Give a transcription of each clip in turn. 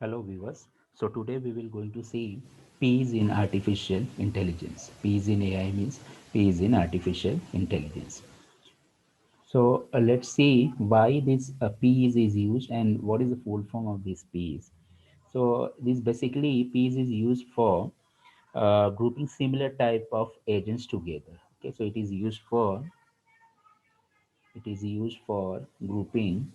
Hello viewers. So today we will going to see P is in artificial intelligence. P is in AI means P is in artificial intelligence. So let's see why this P is used and what is the full form of this P is. So this basically P is used for grouping similar type of agents together. Okay, so it is used for grouping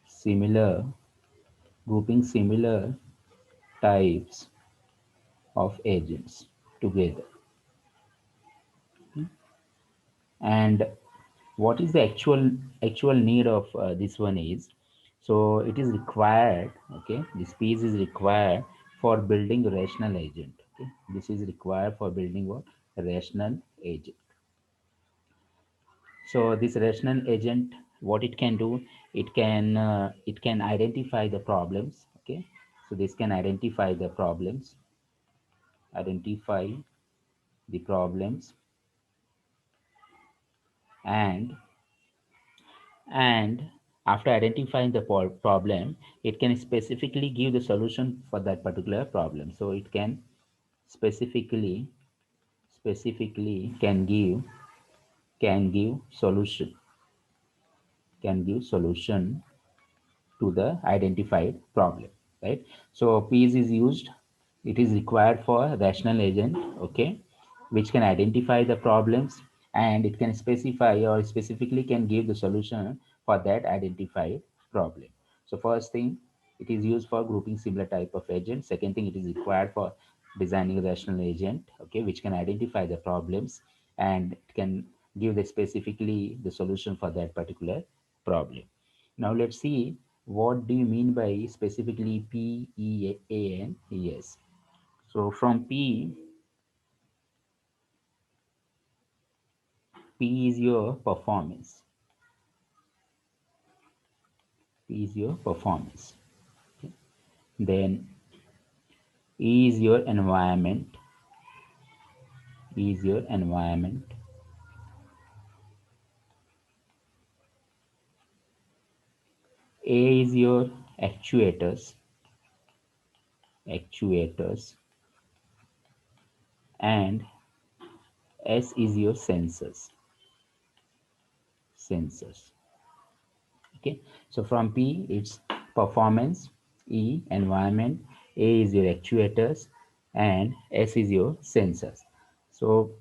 similar similar types of agents together. And what is the actual need of this one is, so it is required, okay, this piece is required for building a rational agent. Okay, this is required for building what? A rational agent. So this rational agent, what it can do, it can identify the problems. Okay, so this can identify the problems, and and after identifying the problem, it can specifically give the solution for that particular problem. So it can specifically can give solution can give solution to the identified problem, right? So P's is used, it is required for rational agent, okay, which can identify the problems, and it can specify or specifically can give the solution for that identified problem. So first thing, it is used for grouping similar type of agent. Second thing, it is required for designing a rational agent, okay, which can identify the problems and it can give the specifically the solution for that particular problem. Now let's see, what do you mean by specifically PEAN? Yes. So from P is your performance. P is your performance. Okay. Then E is your environment. E is your environment. A is your actuators. Actuators. And S is your sensors. Sensors. Okay, so from P it's performance, E environment, A is your actuators, and S is your sensors. So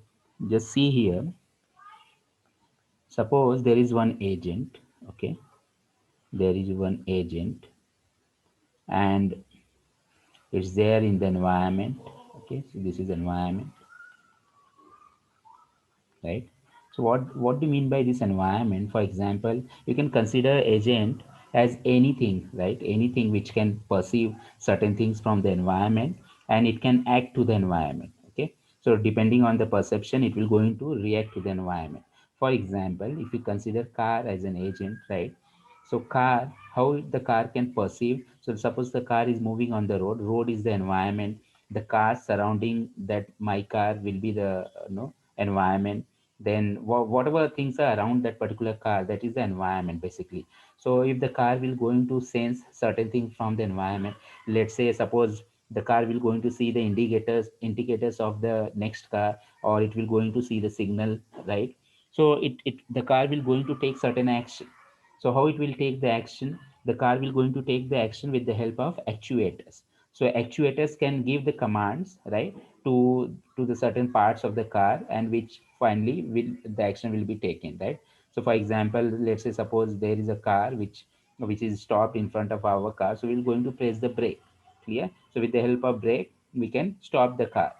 just see here, suppose there is one agent, okay, there is one agent and it's there in the environment. Okay, so this is environment, right? So what do you mean by this environment? For example, you can consider agent as anything, right? Anything which can perceive certain things from the environment and it can act to the environment. Okay, so depending on the perception, it will going to react to the environment. For example, if you consider car as an agent, right? So car, how the car can perceive, so suppose the car is moving on the road is the environment, the cars surrounding that my car will be the environment. Then whatever things are around that particular car, that is the environment basically. So if the car will going to sense certain things from the environment, let's say suppose the car will going to see the indicators of the next car, or it will going to see the signal, right? So it the car will going to take certain action. So how it will take the action? The car will going to take the action with the help of actuators. So actuators can give the commands, right, to the certain parts of the car, and which finally will the action will be taken, right? So for example, let's say suppose there is a car which is stopped in front of our car, so we're going to press the brake. Clear? So with the help of brake, we can stop the car.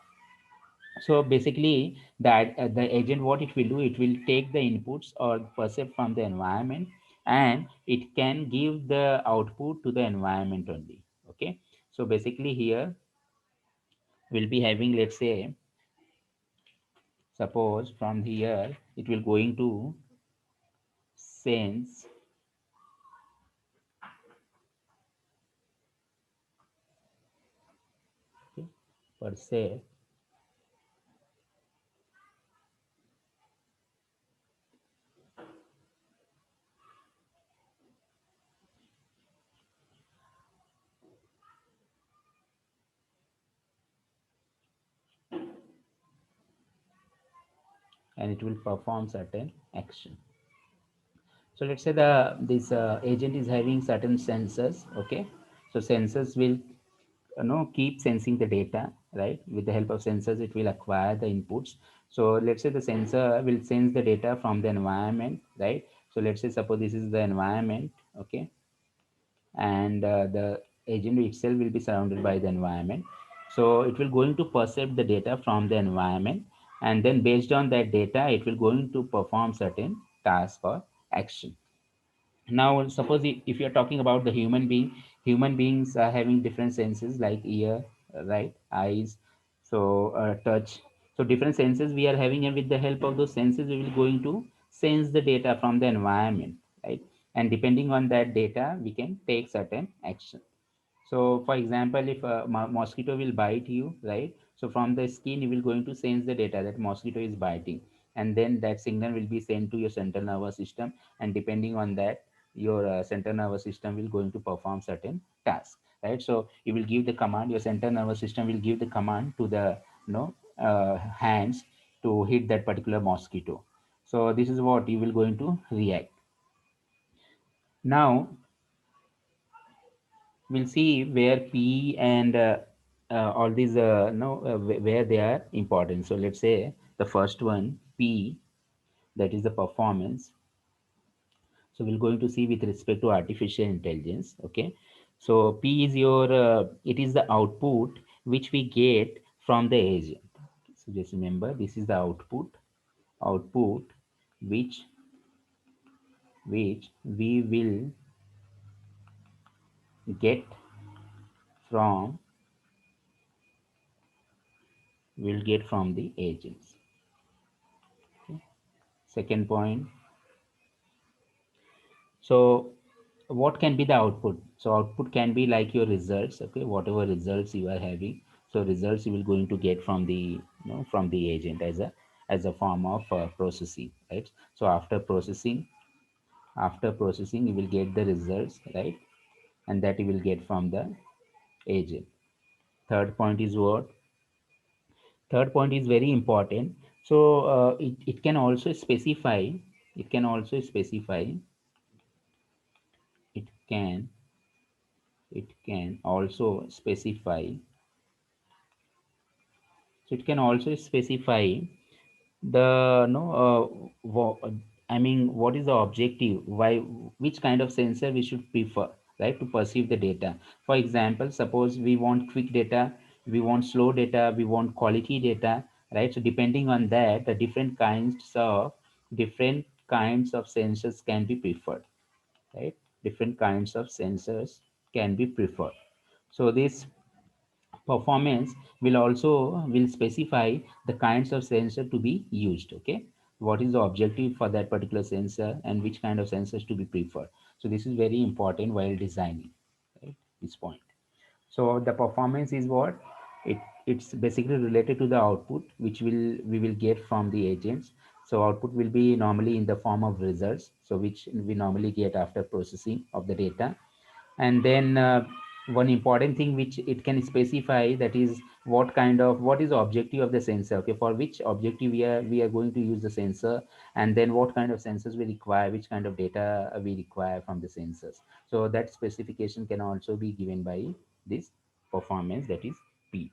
So basically that the agent, what it will do, it will take the inputs or percept from the environment, and it can give the output to the environment only. Okay, so basically here we'll be having, let's say, suppose from here it will going to sense, okay, percept, and it will perform certain action. So let's say the this agent is having certain sensors. Okay, so sensors will keep sensing the data, right? With the help of sensors it will acquire the inputs. So let's say the sensor will sense the data from the environment, right? So let's say suppose this is the environment. Okay, and the agent itself will be surrounded by the environment. So it will going to perceive the data from the environment, and then based on that data it will going to perform certain task or action. Now suppose if you're talking about the human being, human beings are having different senses like ear, right, eyes, so touch. So different senses we are having, and with the help of those senses we will going to sense the data from the environment, right? And depending on that data we can take certain action. So, for example, if a mosquito will bite you, right? So from the skin, you will going to sense the data that mosquito is biting, and then that signal will be sent to your central nervous system, and depending on that, your central nervous system will going to perform certain tasks, right? So you will give the command. Your central nervous system will give the command to the hands to hit that particular mosquito. So this is what you will going to react. Now we'll see where P and all these where they are important. So let's say the first one P, that is the performance. So we're going to see with respect to artificial intelligence. Okay, so P is your it is the output which we get from the agent. So just remember this is the output which we will get from the agents. Second point. So what can be the output? So output can be like your results, okay, whatever results you are having. So results you will going to get from the from the agent as a form of processing, right? So after processing you will get the results, right? And that you will get from the agent. Third point is what? Third point is very important. So it can also specify, it can also specify, it can it can also specify so it can also specify the no I mean what is the objective, why, which kind of sensor we should prefer, right, to perceive the data. For example, suppose we want quick data, we want slow data, we want quality data, right? So depending on that, the different kinds of sensors can be preferred, right? Different kinds of sensors can be preferred. So this performance will specify the kinds of sensor to be used. Okay, what is the objective for that particular sensor and which kind of sensors to be preferred. So this is very important while designing, right, this point. So the performance is what? It's basically related to the output which we will get from the agents. So output will be normally in the form of results, so which we normally get after processing of the data. And then one important thing which it can specify, that is what is the objective of the sensor, okay, for which objective we are going to use the sensor, and then what kind of sensors we require, which kind of data we require from the sensors. So that specification can also be given by this performance, that is P.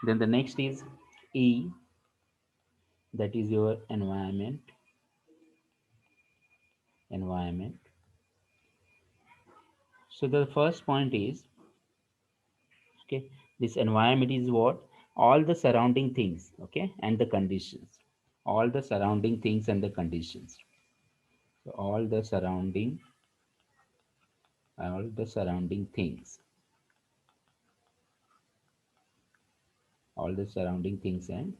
Then the next is E, that is your environment. So the first point is, okay, this environment is what? All the surrounding things, okay, and the conditions. All the surrounding things and the conditions. So all the surrounding things, all the surrounding things, and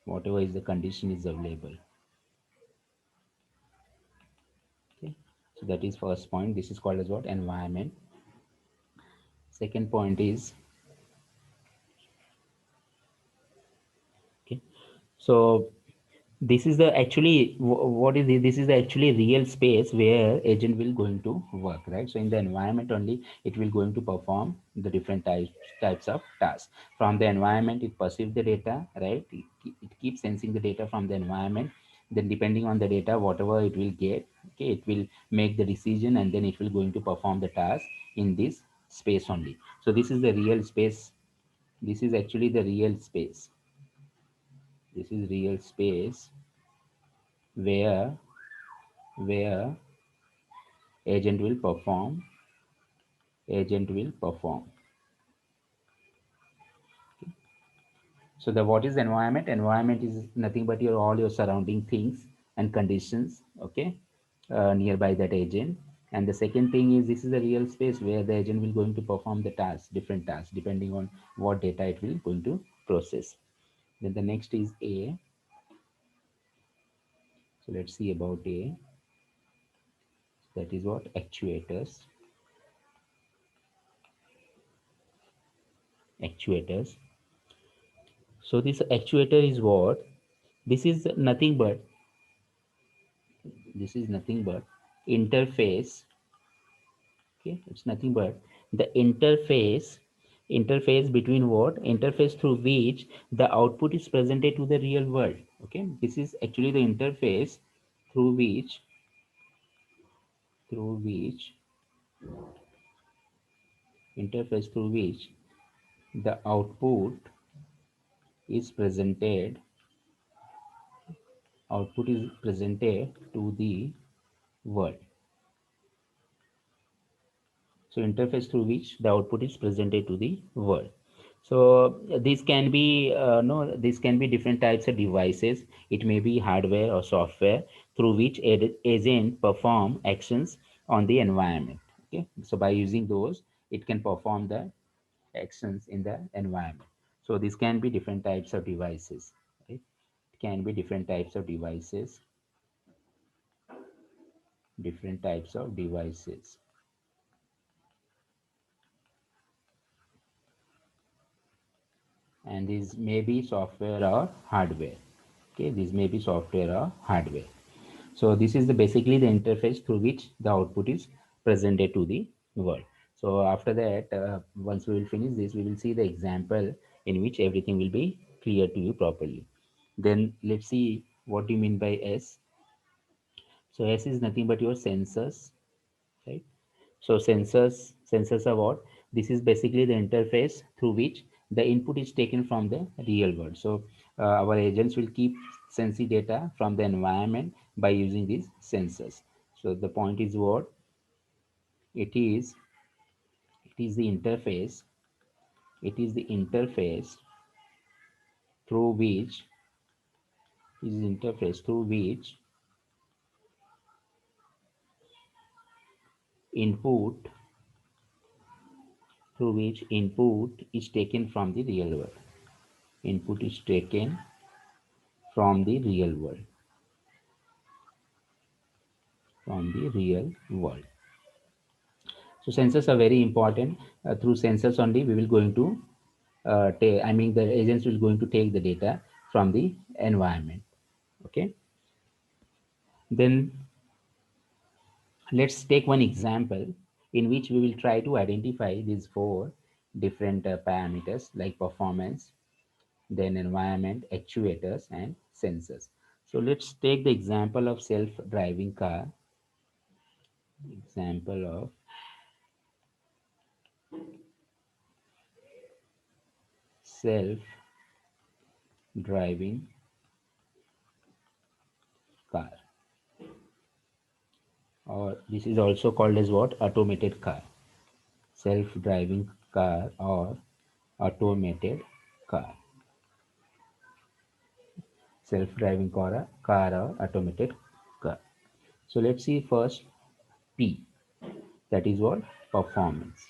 whatever is the condition is available. Okay, so that is first point. This is called as what? Environment. Second point is, okay, so This is the actually what is this is the actually real space where agent will going to work, right? So in the environment only it will going to perform the different types of tasks. From the environment it perceives the data, right? It keeps sensing the data from the environment. Then depending on the data whatever it will get, okay, it will make the decision and then it will going to perform the task in this space only. So this is the real space. This is actually the real space. This is real space where agent will perform. Agent will perform. So the what is environment? Environment is nothing but your all your surrounding things and conditions, okay, nearby that agent. And the second thing is this is a real space where the agent will going to perform the tasks, different tasks depending on what data it will going to process. Then the next is A. So let's see about A. That is what actuators. Actuators. So this actuator is what? This is nothing but this is nothing but interface. Okay, it's nothing but the interface between what? Interface through which the output is presented to the real world. Okay, this is actually the interface through which interface through which the is presented output is presented to the world. So interface through which the output is presented to the world. So these can be no these can be different types of devices. It may be hardware or software through which agent perform actions on the environment. Okay, so by using those it can perform the actions in the environment. So these can be different types of devices, right? It can be different types of devices. Different types of devices. And these may be software or hardware. Okay, these may be software or hardware. So this is the basically the interface through which the output is presented to the world. So after that, once we will finish this, we will see the example in which everything will be clear to you properly. Then let's see what do you mean by S. So S is nothing but your sensors, right? So sensors are what? This is basically the interface through which the input is taken from the real world. So our agents will keep sensing data from the environment by using these sensors. So the point is what? It is it is the interface. It is the interface through which is interface input input is taken from the real world. Input is taken from the real world. From the real world. So sensors are very important. Through sensors only we will going to take, I mean the agents will going to take the data from the environment. Okay. Then let's take one example in which we will try to identify these four different parameters like performance, then environment, actuators, and sensors. So let's take the example of self-driving car. Example of self-driving car, or this is also called as what? Automated car. Self-driving car or automated car. Self-driving car or automated car. So let's see first P. That is what? Performance.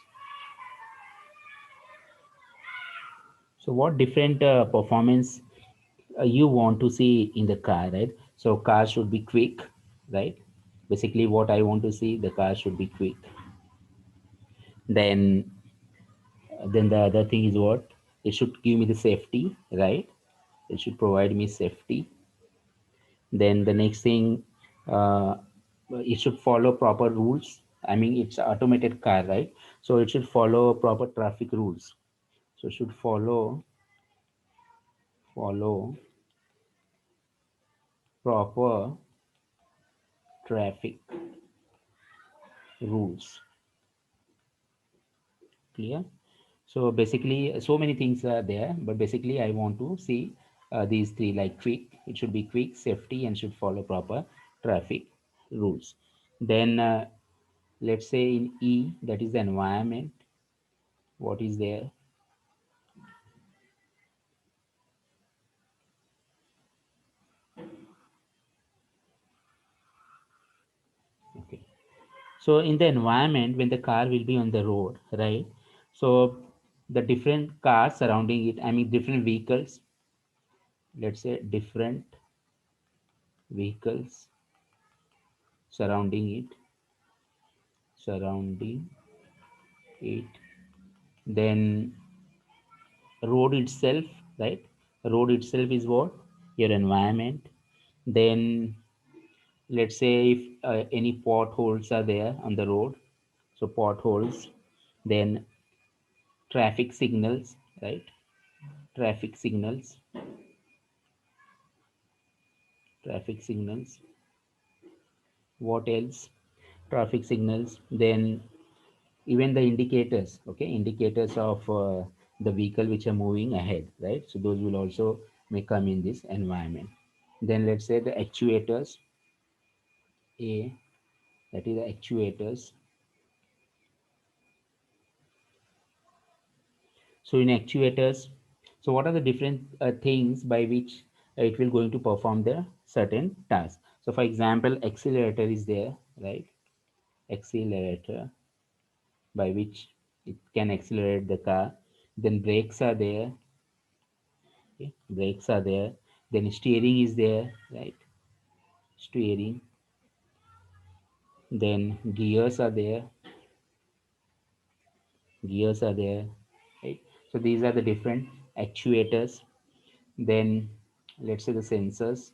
So what different performance you want to see in the car, right? So car should be quick, right? Basically what I want to see, the car should be quick. Then the other thing is what? It should give me the safety, right? It should provide me safety. Then the next thing, uh, it should follow proper rules. I mean, it's automated car, right? So it should follow proper traffic rules. So it should follow proper traffic rules. Clear? So basically, so many things are there, but basically I want to see these three, like quick. It should be quick, safety, and should follow proper traffic rules. Then let's say in E, that is the environment. What is there? Okay. So in the environment, when the car will be on the road, right? So the different cars surrounding it, I mean different vehicles, let's say different vehicles surrounding surrounding it. Then road itself, right? Road itself is what? Your environment. Then let's say if any potholes are there on the road, so potholes. Then traffic signals, right? Traffic signals, traffic signals. What else? Traffic signals. Then even the indicators, okay, indicators of the vehicle which are moving ahead, right? So those will also may come in this environment. Then let's say the actuators, A, that is the actuators. So in actuators, so what are the different things by which it will going to perform the certain task? So for example, accelerator is there, right? Accelerator, by which it can accelerate the car. Then brakes are there. Okay? Brakes are there. Then steering is there, right? Steering. Then gears are there. Gears are there, right? So these are the different actuators. Then let's say the sensors.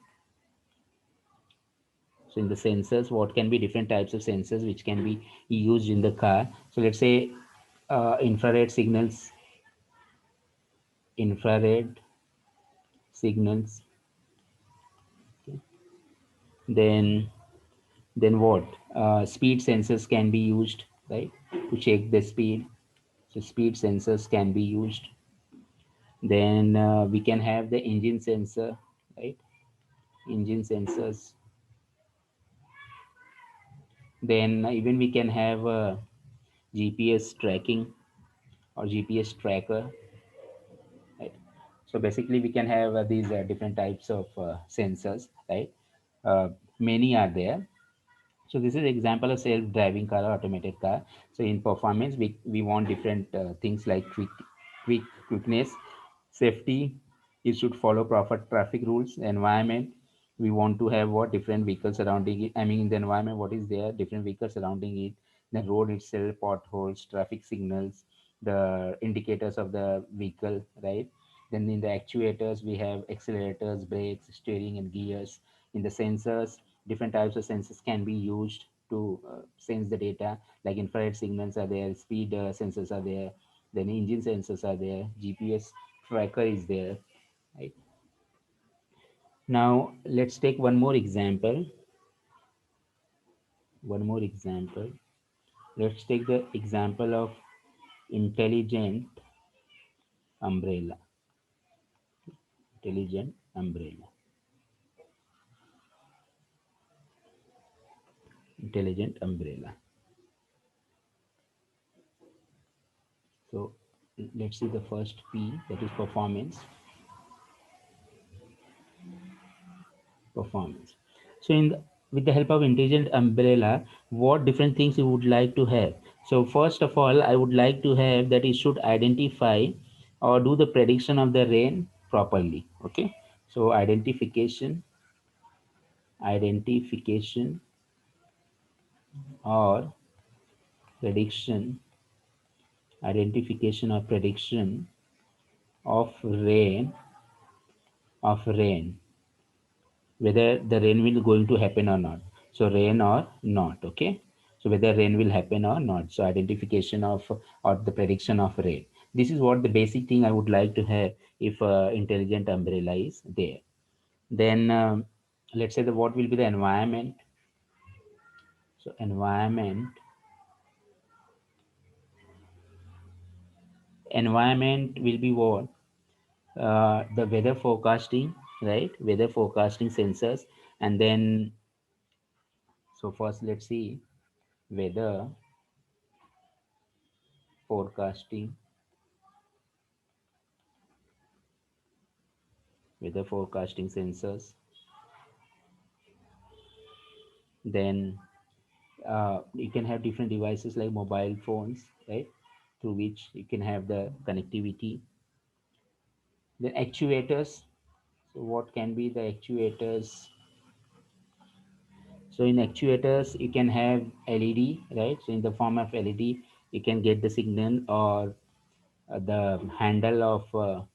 So in the sensors, what can be different types of sensors which can be used in the car? So let's say infrared signals, infrared signals. Okay. Then what? Speed sensors can be used, right, to check the speed. So speed sensors can be used. Then we can have the engine sensor, right? Engine sensors. Then even we can have GPS tracking or GPS tracker, right? So basically we can have these different types of sensors, right? uh, Many are there. So this is example of self-driving car or automated car. So in performance, we want different things like quickness, safety. It should follow proper traffic rules. Environment, we want to have what? Different vehicles surrounding it. I mean, in the environment, what is there? Different vehicles surrounding it. The road itself, potholes, traffic signals, the indicators of the vehicle, right? Then in the actuators, we have accelerators, brakes, steering, and gears. In the sensors, different types of sensors can be used to sense the data, like infrared signals are there, speed sensors are there, then engine sensors are there, GPS tracker is there, right? Now let's take one more example. Let's take the example of intelligent umbrella. Intelligent umbrella. Intelligent umbrella. So let's see the first P, that is performance. Performance. So with the help of intelligent umbrella, what different things you would like to have? So first of all, I would like to have that it should identify or do the prediction of the rain properly. Okay. So identification or prediction, identification or prediction of rain, of rain whether the rain will going to happen or not. So rain or not, okay. So whether rain will happen or not, so identification of or the prediction of rain. This is what the basic thing I would like to have if intelligent umbrella is there. Then let's say the what will be the environment. So environment will be what, the weather forecasting, right? Weather forecasting sensors. And then, so first let's see weather forecasting, weather forecasting sensors. Then you can have different devices like mobile phones, right, through which you can have the connectivity. Then actuators. So what can be the actuators? So in actuators you can have LED, right? So in the form of LED you can get the signal, or the handle of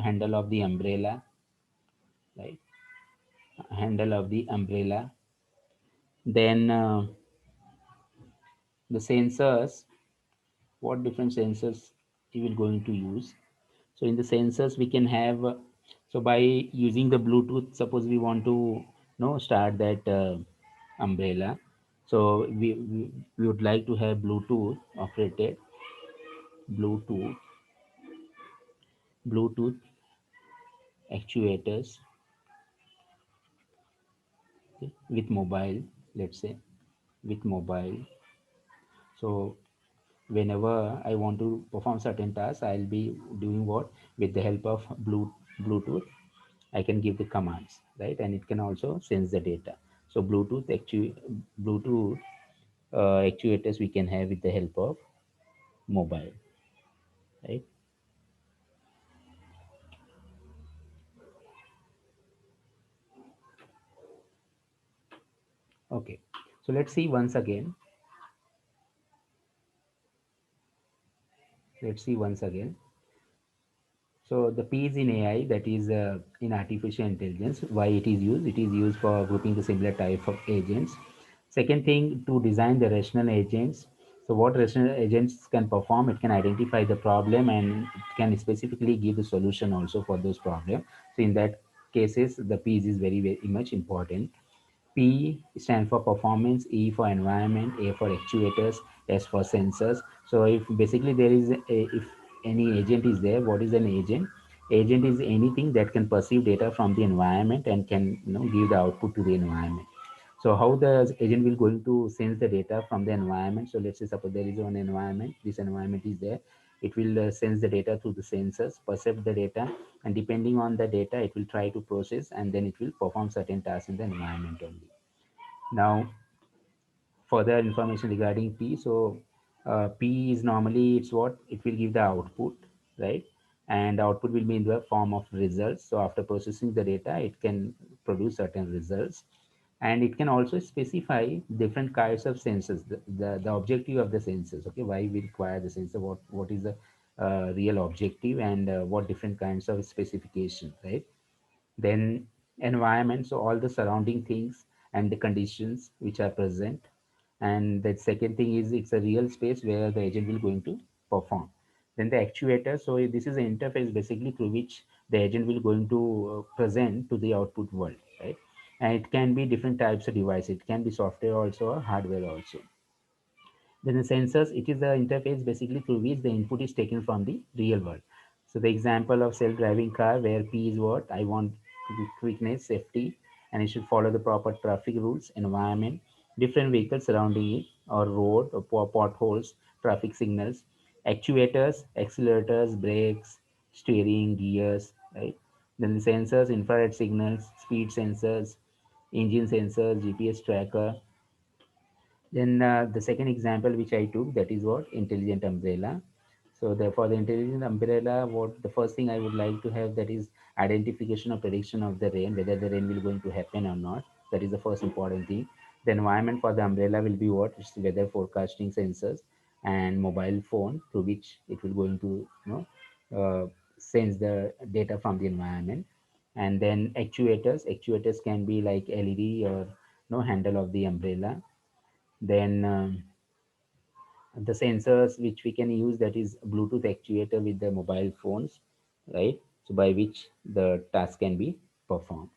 handle of the umbrella, right? Handle of the umbrella. Then the sensors, what different sensors you will going to use. So in the sensors we can have so by using the Bluetooth, suppose we want to start that umbrella. So we would like to have Bluetooth operated, bluetooth bluetooth actuators, okay, with mobile, let's say with mobile. So whenever I want to perform certain tasks, I'll be doing what, with the help of Bluetooth. I can give the commands, right? And it can also sense the data. So Bluetooth actuators we can have with the help of mobile, right? Okay. So let's see once again. Let's see once again. So the P is in AI, that is in artificial intelligence. Why it is used? It is used for grouping the similar type of agents. Second thing, to design the rational agents. So what rational agents can perform? It can identify the problem and it can specifically give the solution also for those problems. So in that cases, the P is very, very much important. P stands for performance, E for environment, A for actuators, S for sensors. So if basically there is if any agent is there, what is an agent? Agent is anything that can perceive data from the environment and can give the output to the environment. So how the agent will going to sense the data from the environment? So let's say suppose there is one environment, this environment is there. It will sense the data through the sensors, perceive the data, and depending on the data, it will try to process and then it will perform certain tasks in the environment only. Now, further information regarding P. So P is normally it's what it will give the output, right? And the output will be in the form of results. So after processing the data, it can produce certain results, and it can also specify different kinds of sensors. The objective of the sensors. Okay, why we require the sensor? What is the real objective, and what different kinds of specification, right? Then environment, so all the surrounding things and the conditions which are present. And the second thing is it's a real space where the agent will going to perform. Then the actuator, so this is an interface basically through which the agent will going to present to the output world, right? And it can be different types of device, it can be software also or hardware also. Then the sensors, it is the interface basically through which the input is taken from the real world. So the example of self-driving car where P is what I want, quickness, safety, and it should follow the proper traffic rules, environment, different vehicles surrounding it, or road, or potholes, traffic signals, actuators, accelerators, brakes, steering, gears, right? Then the sensors, infrared signals, speed sensors, engine sensors, GPS tracker. Then the second example which I took, that is what, intelligent umbrella. So for the intelligent umbrella, what the first thing I would like to have, that is identification or prediction of the rain, whether the rain will going to happen or not. That is the first important thing. The environment for the umbrella will be what? It's weather forecasting sensors and mobile phone through which it will going to sense the data from the environment. And then actuators can be like LED or no handle of the umbrella. Then the sensors which we can use, that is Bluetooth actuator with the mobile phones, right? So by which the task can be performed.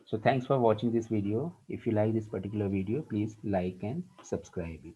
So thanks for watching this video. If you like this particular video, please like and subscribe it.